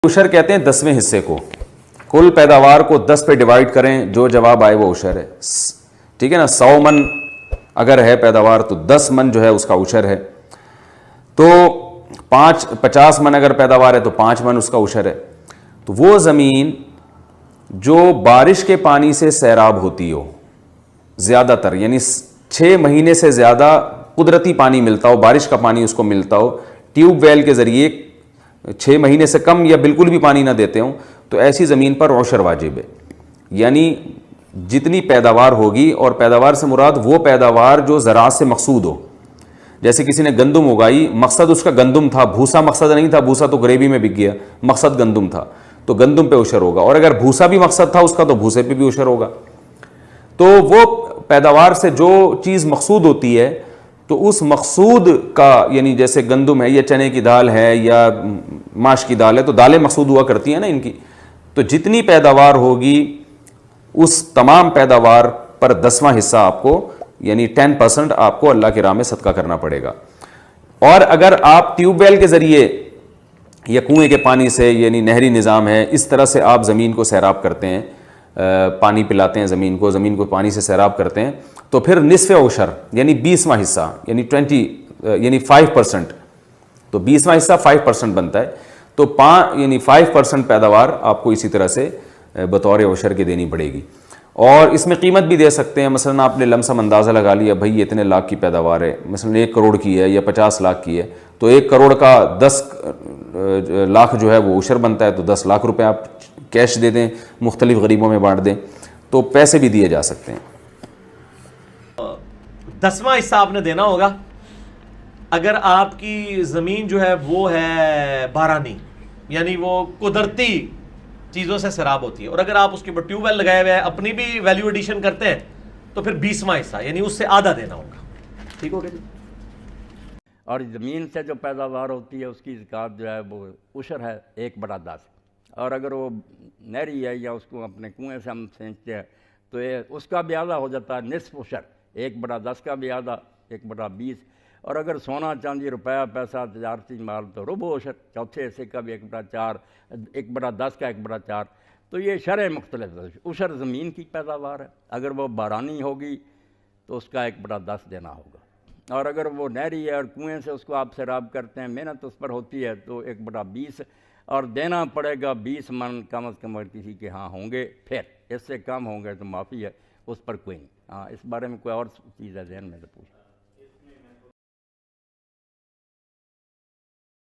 उशर कहते हैं 10वें हिस्से को। कुल पैदावार को 10 पे डिवाइड करें, जो जवाब आए वो उशर है। ठीक है ना, 100 मन अगर है पैदावार तो 10 मन जो है उसका उशर है। तो 50 मन अगर पैदावार है तो 5 मन उसका उशर है। तो वो ज़मीन जो बारिश के पानी से सैराब होती हो ज़्यादातर, यानी 6 महीने से ज़्यादा कुदरती पानी मिलता हो, बारिश का पानी उसको मिलता हो, ट्यूब वेल के ज़रिए 6 महीने से कम या बिल्कुल भी पानी ना देते हो, तो ऐसी ज़मीन पर उशर वाजिब है। यानी जितनी पैदावार होगी, और पैदावार से मुराद वो पैदावार जो ज़राअत से मकसूद हो। जैसे किसी ने गंदम उगाई, मकसद उसका गंदम था, भूसा मकसद नहीं था, भूसा तो ग्रेवी में बिक गया, मकसद गंदम था, तो गंदम पे उशर होगा। और अगर भूसा भी मकसद था उसका तो भूसे पे भी उशर होगा। तो वो पैदावार से जो चीज़ मकसूद होती है, तो उस मकसूद का, यानी जैसे गंदम है या चने की दाल है या माश की दाल है, तो दालें मकसूद हुआ करती हैं ना इनकी, तो जितनी पैदावार होगी उस तमाम पैदावार पर 10वां हिस्सा आपको, यानी 10% आपको अल्लाह की राह में सदका करना पड़ेगा। और अगर आप ट्यूबवेल के ज़रिए या कुएं के पानी से, यानी नहरी निज़ाम है, इस तरह से आप ज़मीन को सैराब करते हैं, पानी पिलाते हैं ज़मीन को पानी से सैराब करते हैं, तो फिर निस्फ़ उशर यानी 20वां हिस्सा, यानी 5%, तो 20वां हिस्सा 5% बनता है। तो 5% पैदावार आपको इसी तरह से बतौर उशर के देनी पड़ेगी। और इसमें कीमत भी दे सकते हैं। मसलन आपने लमसम अंदाज़ा लगा लिया, भाई ये इतने लाख की पैदावार है, मसलन 1 करोड़ की है या 50 लाख की है, तो 1 करोड़ का 10 लाख जो है वो उशर बनता है, तो 10 लाख रुपए आप कैश दे दें, मुख्तलिफ गरीबों में बांट दें, तो पैसे भी दिए जा सकते हैं। 10वां हिस्सा आपने देना होगा अगर आपकी ज़मीन जो है वो है बारानी, यानी वो कुदरती चीज़ों से सैराब होती है, और अगर आप उसके ऊपर ट्यूबवेल लगाए हुए हैं, अपनी भी वैल्यू एडिशन करते हैं, तो फिर 20वां हिस्सा यानी उससे आधा देना होगा। ठीक हो गया जी। और ज़मीन से जो पैदावार होती है उसकी ज़कात जो है वो उशर है 1/10। और अगर वो नहरी है या उसको अपने कुएँ से हम सींचते हैं तो ये उसका भी आधा हो जाता है निस्फ उशर, 1/10 का भी आधा 1/20। और अगर सोना चांदी रुपया पैसा तजारती माल तो रुबो उशर, चौथे हिस्से का भी 1/4, 1/10 का 1/4। तो ये शरह मुख्तलिफ उशर ज़मीन की पैदावार है। अगर वो बारानी होगी तो उसका 1/10 देना होगा, और अगर वो नहरी है और कुएँ से उसको आप सैराब करते हैं, मेहनत उस पर होती है, तो 1/20 और देना पड़ेगा 20 मन कम अज़ कम। अगर किसी के हाँ होंगे, फिर इससे कम होंगे तो माफ़ी है, उस पर कोई नहीं। हाँ, इस बारे में कोई और चीज़ है ज़हन में तो पूछ।